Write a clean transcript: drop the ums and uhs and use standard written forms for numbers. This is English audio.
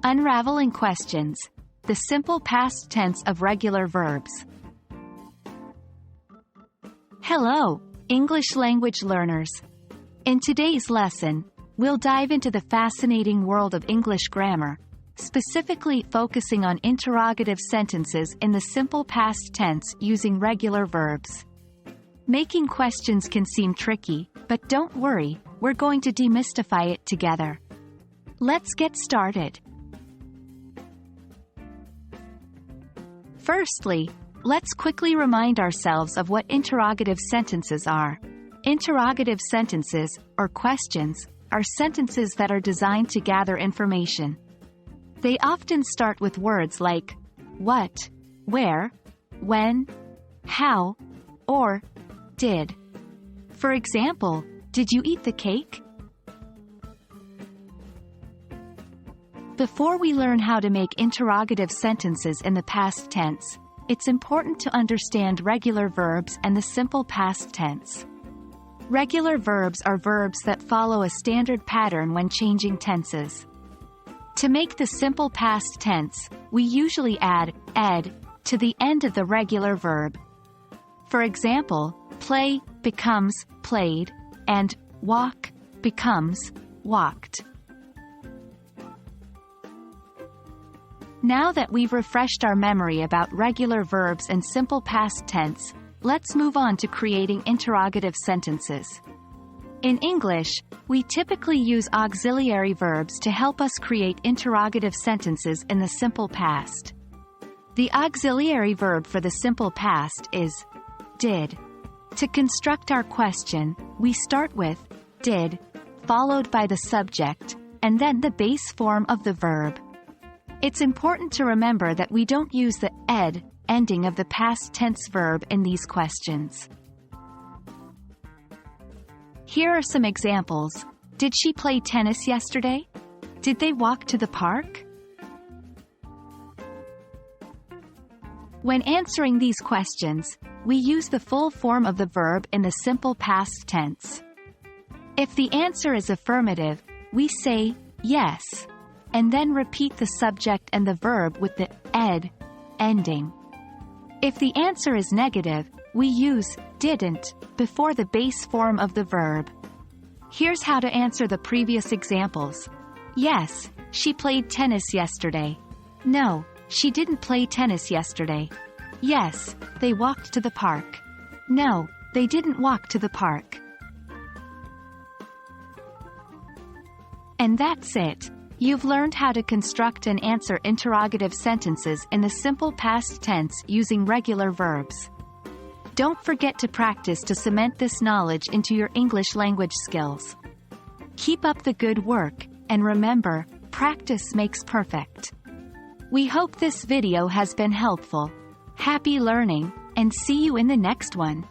Unraveling Questions, the simple past tense of regular verbs. Hello, English language learners. In today's lesson, we'll dive into the fascinating world of English grammar, specifically focusing on interrogative sentences in the simple past tense using regular verbs. Making questions can seem tricky, but don't worry, we're going to demystify it together. Let's get started. Firstly, let's quickly remind ourselves of what interrogative sentences are. Interrogative sentences, or questions, are sentences that are designed to gather information. They often start with words like what, where, when, how, or did. For example, did you eat the cake? Before we learn how to make interrogative sentences in the past tense, it's important to understand regular verbs and the simple past tense. Regular verbs are verbs that follow a standard pattern when changing tenses. To make the simple past tense, we usually add ed to the end of the regular verb. For example, play becomes played, and walk becomes walked. Now that we've refreshed our memory about regular verbs and simple past tense, let's move on to creating interrogative sentences. In English, we typically use auxiliary verbs to help us create interrogative sentences in the simple past. The auxiliary verb for the simple past is did. To construct our question, we start with did, followed by the subject, and then the base form of the verb. It's important to remember that we don't use the ed ending of the past tense verb in these questions. Here are some examples. Did she play tennis yesterday? Did they walk to the park? When answering these questions, we use the full form of the verb in the simple past tense. If the answer is affirmative, we say yes, and then repeat the subject and the verb with the ed ending. If the answer is negative, we use didn't before the base form of the verb. Here's how to answer the previous examples. Yes, she played tennis yesterday. No, she didn't play tennis yesterday. Yes, they walked to the park. No, they didn't walk to the park. And that's it. You've learned how to construct and answer interrogative sentences in the simple past tense using regular verbs. Don't forget to practice to cement this knowledge into your English language skills. Keep up the good work, and remember, practice makes perfect. We hope this video has been helpful. Happy learning, and see you in the next one.